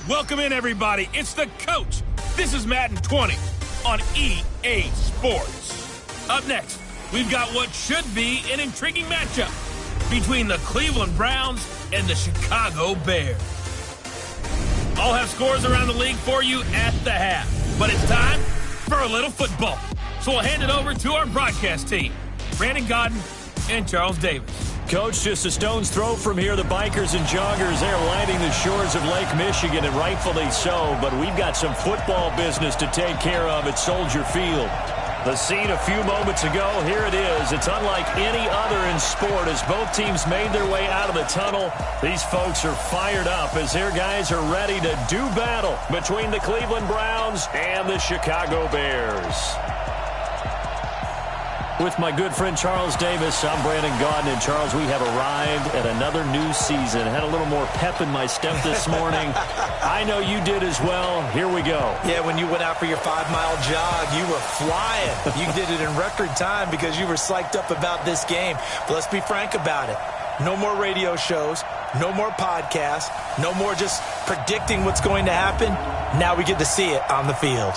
Welcome in, everybody. It's the coach. This is Madden 20 on EA Sports. Up next, we've got what should be an intriguing matchup between the Cleveland Browns and the Chicago Bears. I'll have scores around the league for you at the half, but it's time for a little football. So we'll hand it over to our broadcast team, Brandon Godden and Charles Davis. Coach, just a stone's throw from here. The bikers and joggers, they're lining the shores of Lake Michigan, and rightfully so. But we've got some football business to take care of at Soldier Field. The scene a few moments ago, here it is. It's unlike any other in sport as both teams made their way out of the tunnel. These folks are fired up as their guys are ready to do battle between the Cleveland Browns and the Chicago Bears. With my good friend Charles Davis, I'm Brandon Godden. And Charles, we have arrived at another new season. Had a little more pep in my step this morning. I know you did as well. Here we go. Yeah, when you went out for your 5-mile jog, you were flying. You did it in record time because you were psyched up about this game. But let's be frank about it. No more radio shows, no more podcasts, no more just predicting what's going to happen. Now we get to see it on the field.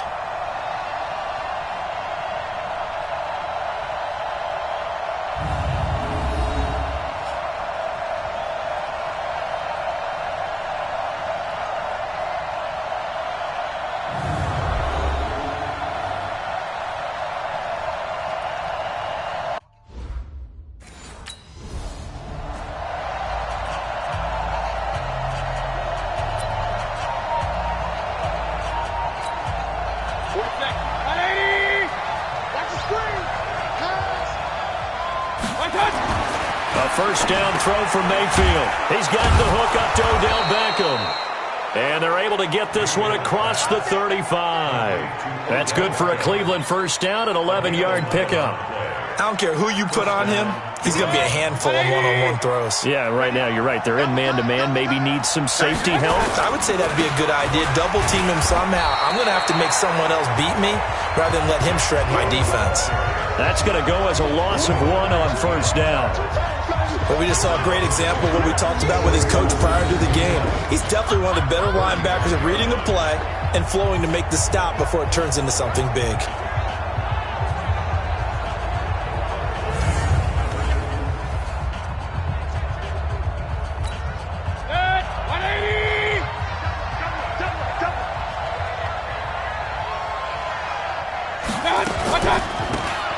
First down throw from Mayfield. He's got the hook up to Odell Beckham. And they're able to get this one across the 35. That's good for a Cleveland first down, an 11-yard pickup. I don't care who you put on him. He's going to be a handful of one-on-one throws. Yeah, right now, you're right. They're in man-to-man. Maybe need some safety help. I would say that would be a good idea. Double team him somehow. I'm going to have to make someone else beat me rather than let him shred my defense. That's going to go as a loss of 1 on first down. But we just saw a great example of what we talked about with his coach prior to the game. He's definitely one of the better linebackers at reading a play and flowing to make the stop before it turns into something big.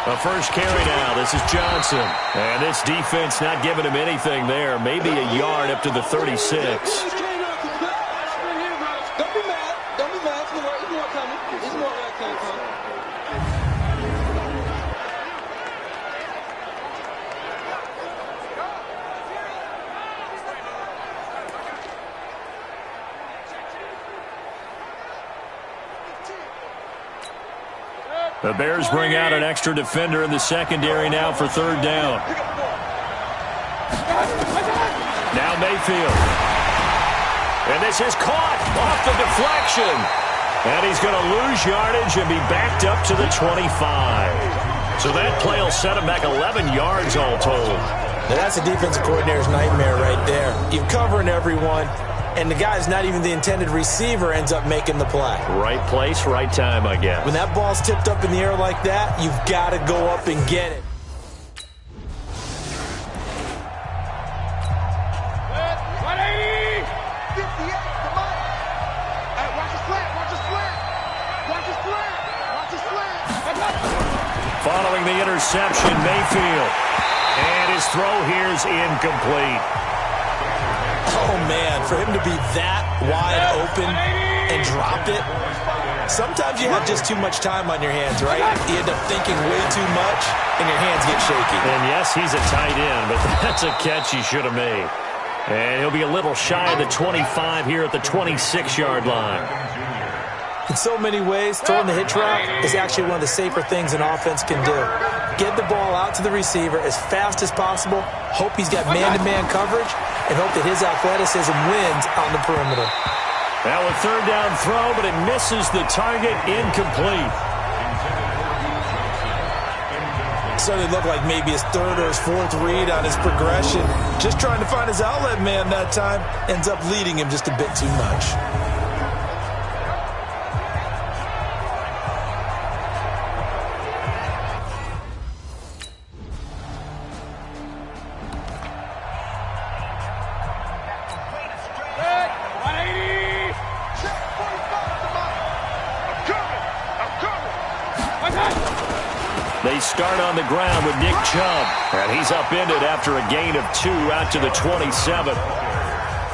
A first carry now. This is Johnson. And this defense not giving him anything there. Maybe a yard up to the 36. The Bears bring out an extra defender in the secondary now for third down. Now Mayfield. And this is caught off the deflection. And he's going to lose yardage and be backed up to the 25. So that play will set him back 11 yards all told. Now that's a defensive coordinator's nightmare right there. You're covering everyone, and the guy's not even the intended receiver ends up making the play. Right place, right time, I guess. When that ball's tipped up in the air like that, you've got to go up and get it. Following the interception, Mayfield. And his throw here's incomplete. Oh, man, for him to be that wide open and drop it, sometimes you have just too much time on your hands, right? You end up thinking way too much, and your hands get shaky. And, yes, he's a tight end, but that's a catch he should have made. And he'll be a little shy of the 25 here at the 26-yard line. In so many ways, throwing the hitch route is actually one of the safer things an offense can do. Get the ball out to the receiver as fast as possible, hope he's got man-to-man coverage, and hope that his athleticism wins on the perimeter. Now a third down throw, but it misses the target, incomplete. Started to look like maybe his third or his fourth read on his progression. Just trying to find his outlet man that time. Ends up leading him just a bit too much. They start on the ground with Nick Chubb, and he's upended after a gain of 2 out to the 27.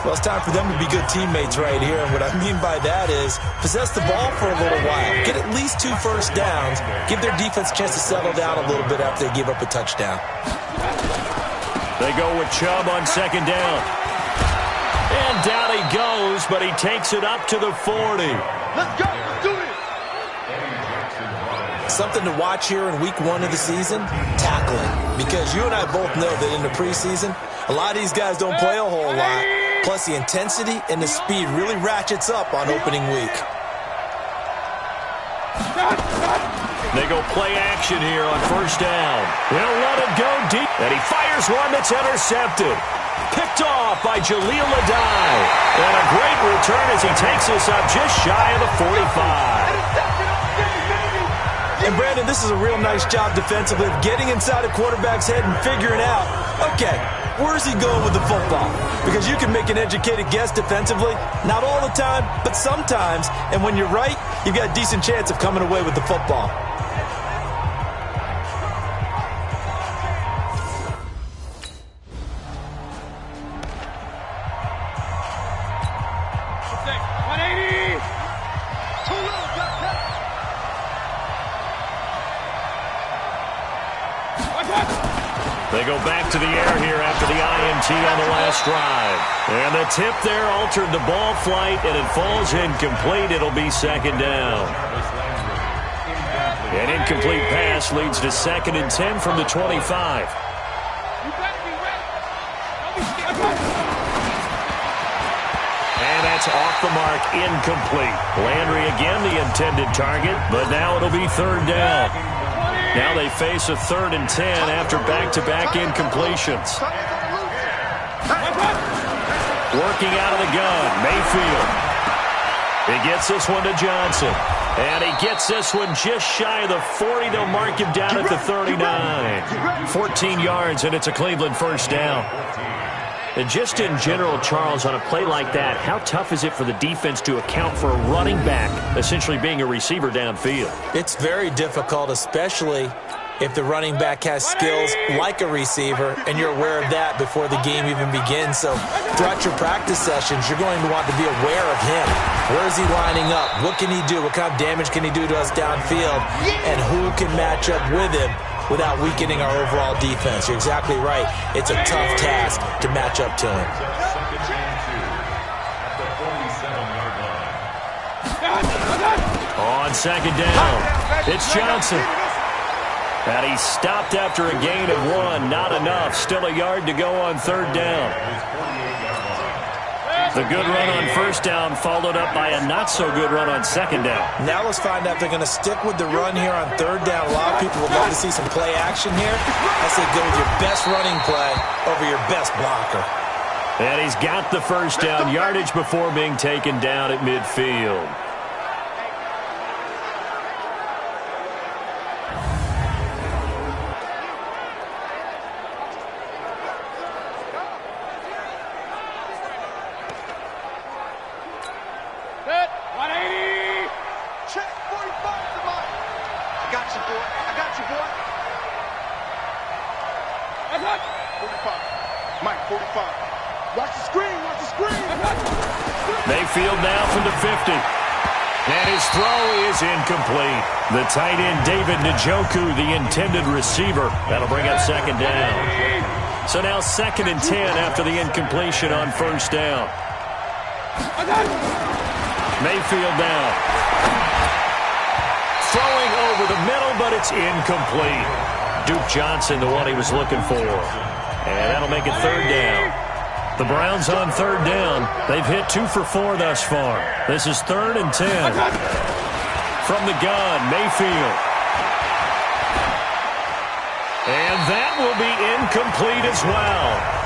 Well, it's time for them to be good teammates right here, and what I mean by that is possess the ball for a little while, get at least 2 first downs, give their defense a chance to settle down a little bit after they give up a touchdown. They go with Chubb on second down. And down he goes, but he takes it up to the 40. Let's go. Let's do it. Something to watch here in week 1 of the season, tackling. Because you and I both know that in the preseason, a lot of these guys don't play a whole lot. Plus, the intensity and the speed really ratchets up on opening week. They go play action here on first down. They'll let it go deep. And he fires one that's intercepted. Picked off by Jaleel Adai. And a great return as he takes this up just shy of the 45. And, Brandon, this is a real nice job defensively of getting inside a quarterback's head and figuring out, okay, where's he going with the football? Because you can make an educated guess defensively, not all the time, but sometimes. And when you're right, you've got a decent chance of coming away with the football. They go back to the air here after the INT on the last drive. And the tip there altered the ball flight, and it falls incomplete. It'll be second down. An incomplete pass leads to 2nd and 10 from the 25. And that's off the mark, incomplete. Landry again the intended target, but now it'll be 3rd down. Now they face a 3rd and 10 after back-to-back incompletions. Working out of the gun, Mayfield. He gets this one to Johnson. And he gets this one just shy of the 40. They'll mark him down at the 39. 14 yards, and it's a Cleveland first down. And just in general, Charles, on a play like that, how tough is it for the defense to account for a running back essentially being a receiver downfield? It's very difficult, especially if the running back has skills like a receiver, and you're aware of that before the game even begins. So throughout your practice sessions, you're going to want to be aware of him. Where is he lining up? What can he do? What kind of damage can he do to us downfield? And who can match up with him without weakening our overall defense? You're exactly right. It's a tough task to match up to him. On second down, it's Johnson. And he stopped after a gain of 1. Not enough. Still a yard to go on 3rd down. The good run on first down followed up by a not-so-good run on second down. Now let's find out if they're going to stick with the run here on 3rd down. A lot of people would love to see some play action here. I say go with your best running play over your best blocker. And he's got the first down, yardage before being taken down at midfield. Mayfield now from the 50. And his throw is incomplete. The tight end, David Njoku, the intended receiver. That'll bring up second down. So now 2nd and 10 after the incompletion on first down. Mayfield now. Throwing over the middle, but it's incomplete. Duke Johnson, the one he was looking for. And that'll make it 3rd down. The Browns on 3rd down. They've hit 2 for 4 thus far. This is 3rd and 10. From the gun, Mayfield. And that will be incomplete as well.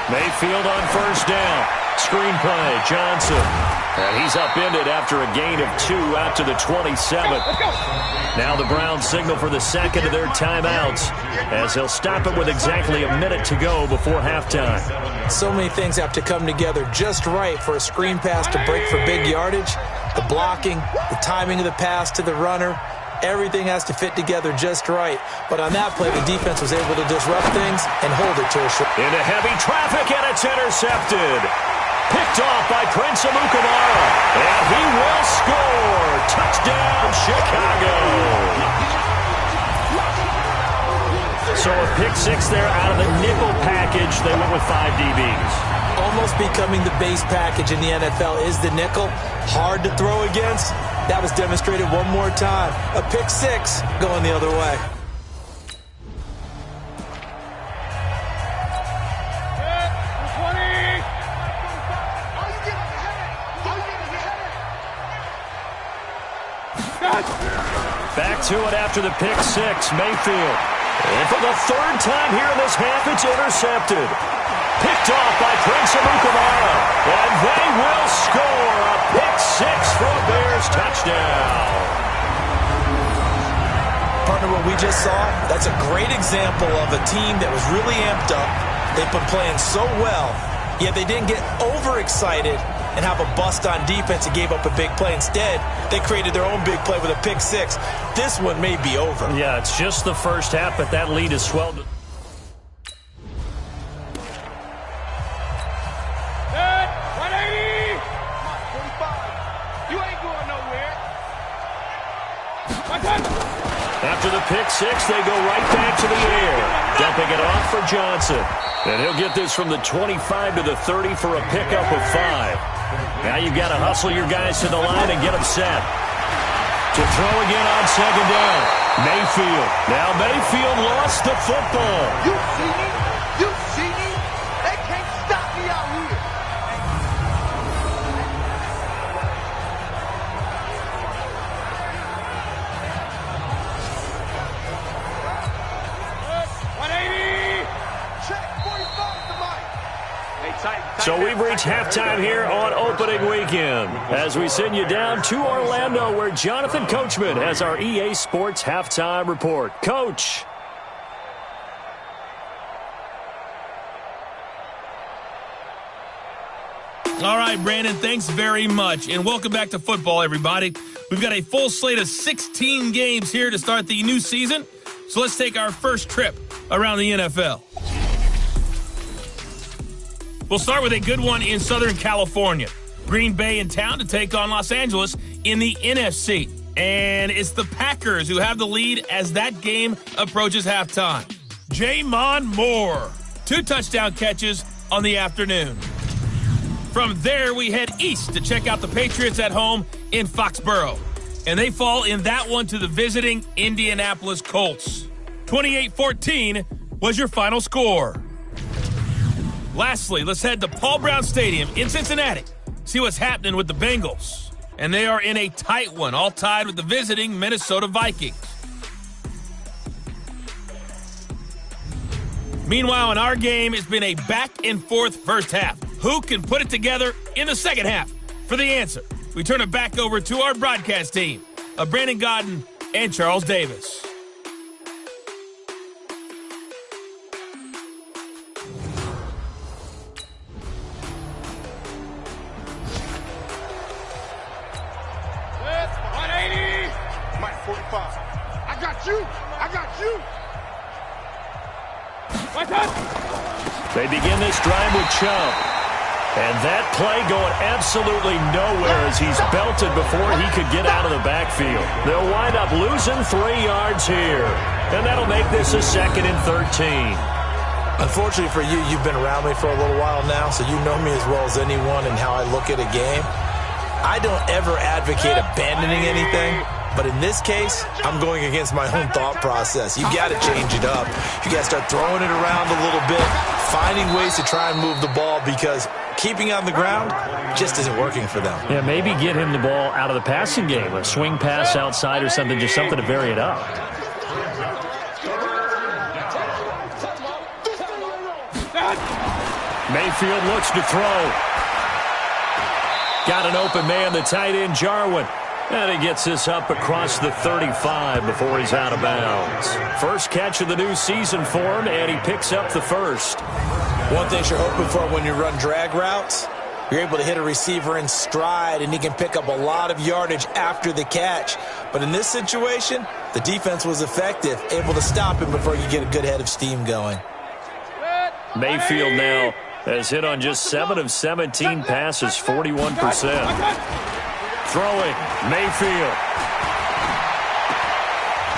Mayfield on first down. Screenplay, Johnson. And he's upended after a gain of 2 out to the 27. Now the Browns signal for the second of their timeouts as he'll stop it with exactly a minute to go before halftime. So many things have to come together just right for a screen pass to break for big yardage. The blocking, the timing of the pass to the runner, everything has to fit together just right. But on that play, the defense was able to disrupt things and hold it to a short. Into heavy traffic, and it's intercepted. Picked off by Prince Amukamara. And he will score. Touchdown, Chicago. So a pick six there out of the nickel package. They went with 5 DBs. Almost becoming the base package in the NFL is the nickel. Hard to throw against. That was demonstrated one more time. A pick six going the other way. Back to it after the pick six, Mayfield. And for the third time here in this half, it's intercepted. Picked off by Prince Amukamara. And they will score a pick six for a Bears touchdown. Partner, what we just saw, that's a great example of a team that was really amped up. They've been playing so well, yet they didn't get overexcited and have a bust on defense and gave up a big play. Instead, they created their own big play with a pick six. This one may be over. Yeah, it's just the first half, but that lead is swelled. Good. 180. Come on, 45. You ain't going nowhere. After the pick six, they go right back to the air. Dumping it off for Johnson. And he'll get this from the 25 to the 30 for a pickup of 5. Now you've got to hustle your guys to the line and get them set. To throw again on second down. Mayfield. Now Mayfield lost the football. You see me? You see me? They can't stop me out here. So we've reached halftime here on opening weekend as we send you down to Orlando where Jonathan Coachman has our EA Sports halftime report. Coach. All right, Brandon, thanks very much. And welcome back to football, everybody. We've got a full slate of 16 games here to start the new season. So let's take our first trip around the NFL. We'll start with a good one in Southern California. Green Bay in town to take on Los Angeles in the NFC. And it's the Packers who have the lead as that game approaches halftime. J'Mon Moore, 2 touchdown catches on the afternoon. From there, we head east to check out the Patriots at home in Foxborough. And they fall in that one to the visiting Indianapolis Colts. 28-14 was your final score. Lastly, let's head to Paul Brown Stadium in Cincinnati. See what's happening with the Bengals. And they are in a tight one, all tied with the visiting Minnesota Vikings. Meanwhile, in our game, it's been a back-and-forth first half. Who can put it together in the second half? For the answer, we turn it back over to our broadcast team of Brandon Godden and Charles Davis. They begin this drive with Chubb. And that play going absolutely nowhere as he's belted before he could get out of the backfield. They'll wind up losing 3 yards here. And that'll make this a 2nd and 13. Unfortunately for you, you've been around me for a little while now, so you know me as well as anyone and how I look at a game. I don't ever advocate abandoning anything. But in this case, I'm going against my own thought process. You got to change it up. You got to start throwing it around a little bit, finding ways to try and move the ball because keeping on the ground just isn't working for them. Yeah, maybe get him the ball out of the passing game, a swing pass outside or something, just something to vary it up. Mayfield looks to throw. Got an open man, the tight end, Jarwin. And he gets this up across the 35 before he's out of bounds. First catch of the new season for him, and he picks up the first. One thing you're hoping for when you run drag routes, you're able to hit a receiver in stride, and he can pick up a lot of yardage after the catch. But in this situation, the defense was effective, able to stop him before you get a good head of steam going. Mayfield now has hit on just 7 of 17 passes, 41%. Throwing, Mayfield.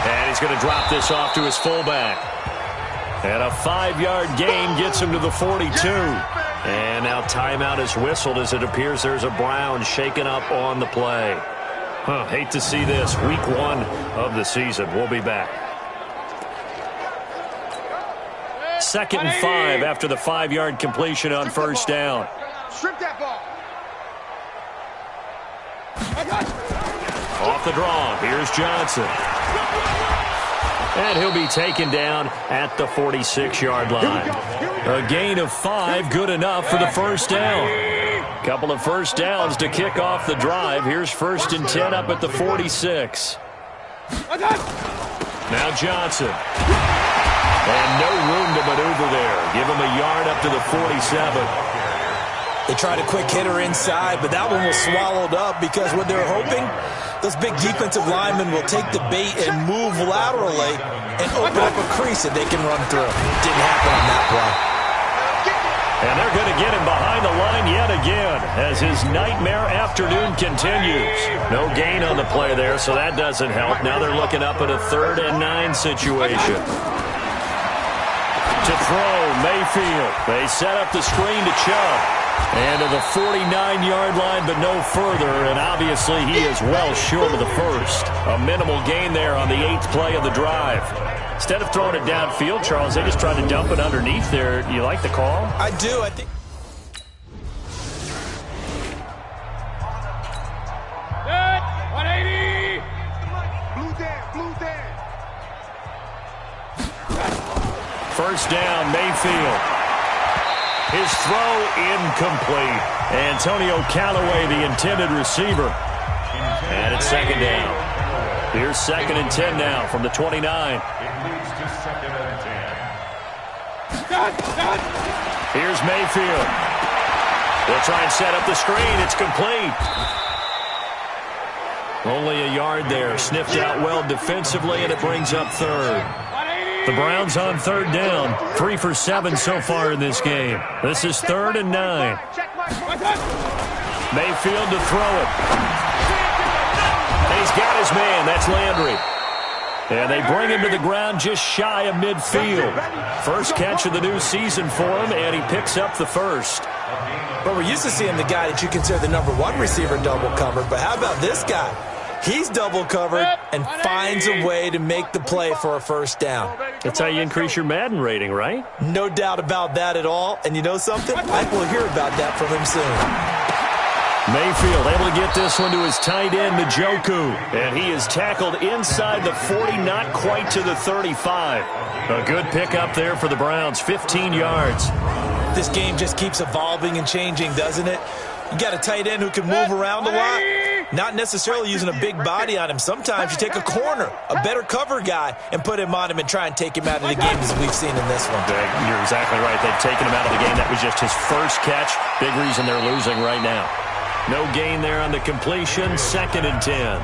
And he's going to drop this off to his fullback. And a 5-yard gain gets him to the 42. And now timeout is whistled as it appears there's a Brown shaken up on the play. Hate to see this. Week 1 of the season. We'll be back. 2nd and 5 after the 5-yard completion on first down. Strip that ball. Off the draw, here's Johnson. And he'll be taken down at the 46-yard line. A gain of 5, good enough for the first down. Couple of first downs to kick off the drive. Here's 1st and 10 up at the 46. Now Johnson. And no room to maneuver there. Give him a yard up to the 47. They tried a quick hitter inside, but that one was swallowed up because what they're hoping, those big defensive linemen will take the bait and move laterally and open up a crease that they can run through. Didn't happen on that play. And they're going to get him behind the line yet again as his nightmare afternoon continues. No gain on the play there, so that doesn't help. Now they're looking up at a 3rd and 9 situation. To throw, Mayfield. They set up the screen to Chubb. And to the 49-yard line, but no further. And obviously he is well short of the first. A minimal gain there on the 8th play of the drive. Instead of throwing it downfield, Charles, they just tried to dump it underneath there. You like the call? I do. I think. Good. 180. Blue down. First down, Mayfield. His throw incomplete. Antonio Callaway, the intended receiver. And it's 2nd down. Here's 2nd and 10 now from the 29. Here's Mayfield. They'll try and set up the screen. It's complete. Only a yard there. Sniffed out well defensively, and it brings up 3rd. The Browns on 3rd down. 3 for 7 so far in this game. This is 3rd and 9. Mayfield to throw it. And he's got his man. That's Landry. And they bring him to the ground just shy of midfield. First catch of the new season for him, and he picks up the first. But we're used to seeing the guy that you consider the #1 receiver double covered. But how about this guy? He's double covered and finds a way to make the play for a first down. That's how you increase your Madden rating, right? No doubt about that at all. And you know something? I think we'll hear about that from him soon. Mayfield able to get this one to his tight end, Njoku. And he is tackled inside the 40, not quite to the 35. A good pickup there for the Browns, 15 yards. This game just keeps evolving and changing, doesn't it? You got a tight end who can move around a lot. Not necessarily using a big body on him. Sometimes you take a corner, a better cover guy, and put him on him and try and take him out of the game as we've seen in this one. You're exactly right. They've taken him out of the game. That was just his first catch. Big reason they're losing right now. No gain there on the completion. 2nd and 10.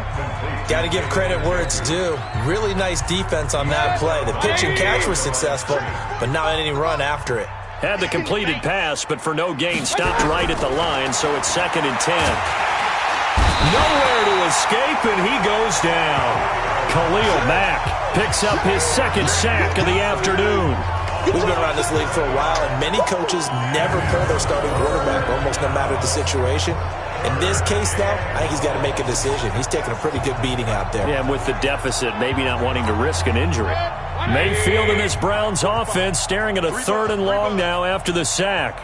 Got to give credit where it's due. Really nice defense on that play. The pitch and catch was successful, but not any run after it. Had the completed pass, but for no gain, stopped right at the line, so it's 2nd and 10. Nowhere to escape, and he goes down. Khalil Mack picks up his 2nd sack of the afternoon. We've been around this league for a while, and many coaches never pull their starting quarterback, almost no matter the situation. In this case, though, I think he's got to make a decision. He's taking a pretty good beating out there. Yeah, and with the deficit, maybe not wanting to risk an injury. Mayfield in this Browns offense staring at a 3rd and long now after the sack.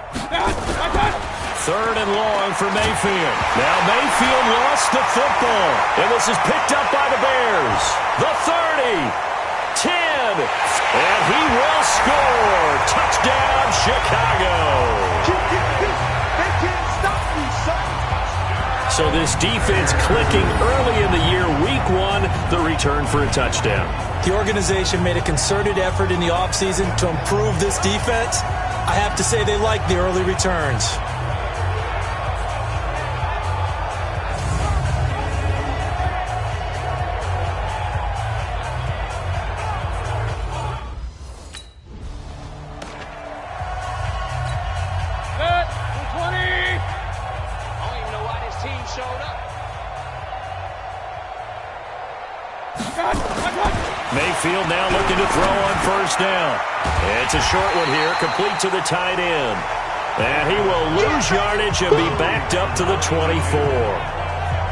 3rd and long for Mayfield. Now Mayfield lost the football. And this is picked up by the Bears. The 30. 10. And he will score. Touchdown, Chicago. So this defense clicking early in the year, week 1, the return for a touchdown. The organization made a concerted effort in the offseason to improve this defense. I have to say they like the early returns. Mayfield now looking to throw on first down. It's a short one here, complete to the tight end. And he will lose yardage and be backed up to the 24.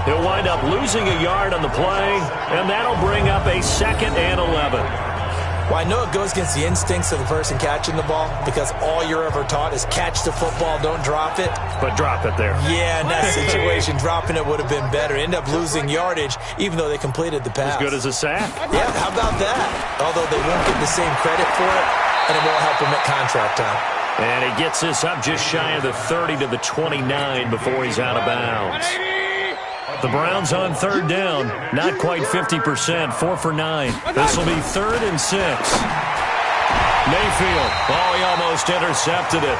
He'll wind up losing a yard on the play, and that'll bring up a 2nd and 11. Well, I know it goes against the instincts of the person catching the ball because all you're ever taught is catch the football, don't drop it. But drop it there. Yeah, in that situation, dropping it would have been better. End up losing yardage, even though they completed the pass. As good as a sack. Yeah, how about that? Although they won't get the same credit for it, and it won't help him at contract time. And he gets this up just shy of the 30 to the 29 before he's out of bounds. The Browns on 3rd down, not quite 50%, 4 for 9. This will be 3rd and 6. Mayfield, oh, he almost intercepted it.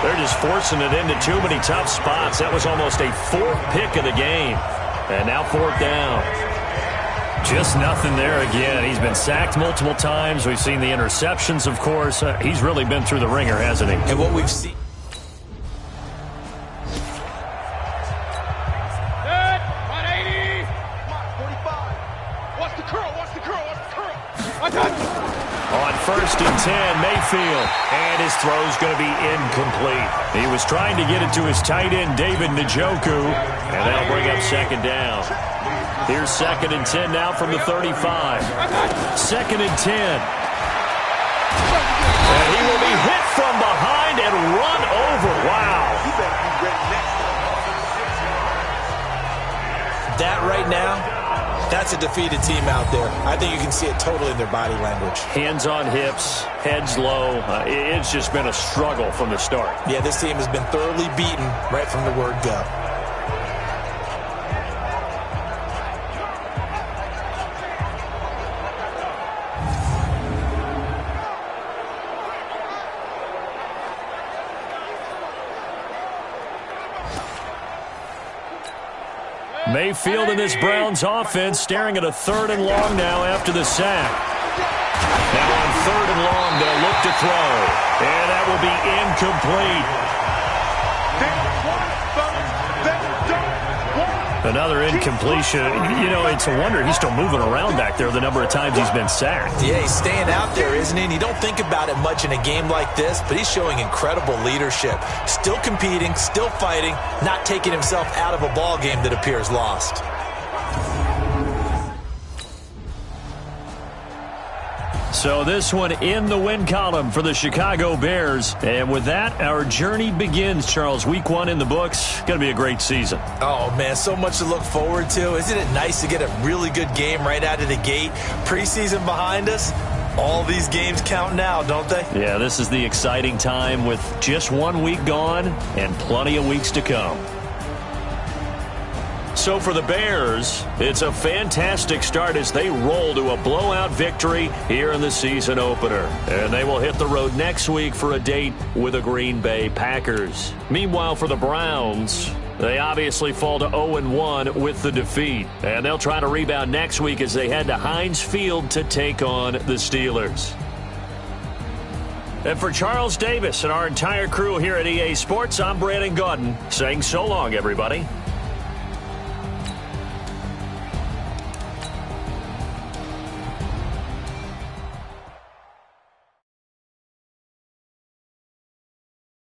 They're just forcing it into too many tough spots. That was almost a 4th pick of the game. And now 4th down. Just nothing there again. He's been sacked multiple times. We've seen the interceptions, of course. He's really been through the ringer, hasn't he? And what we've seen. On 1st and 10, Mayfield, and his throw's going to be incomplete. He was trying to get it to his tight end, David Njoku, and that'll bring up 2nd down. Here's 2nd and 10 now from the 35. 2nd and 10. And he will be hit from behind and run over. Wow. That right now, that's a defeated team out there. I think you can see it totally in their body language. Hands on hips, heads low. It's just been a struggle from the start. Yeah, this team has been thoroughly beaten right from the word go. Mayfield in this Browns offense staring at a 3rd and long now after the sack. Now on 3rd and long, they'll look to throw. And that will be incomplete. Another incompletion. You know, it's a wonder he's still moving around back there the number of times he's been sacked. Yeah, he's staying out there, isn't he? And you don't think about it much in a game like this, but he's showing incredible leadership. Still competing, still fighting, not taking himself out of a ball game that appears lost. So this one in the win column for the Chicago Bears. And with that, our journey begins, Charles. Week 1 in the books. Going to be a great season. Oh, man, so much to look forward to. Isn't it nice to get a really good game right out of the gate? Preseason behind us. All these games count now, don't they? Yeah, this is the exciting time with just 1 week gone and plenty of weeks to come. So for the Bears, it's a fantastic start as they roll to a blowout victory here in the season opener. And they will hit the road next week for a date with the Green Bay Packers. Meanwhile, for the Browns, they obviously fall to 0-1 with the defeat. And they'll try to rebound next week as they head to Heinz Field to take on the Steelers. And for Charles Davis and our entire crew here at EA Sports, I'm Brandon Gaudin saying so long, everybody.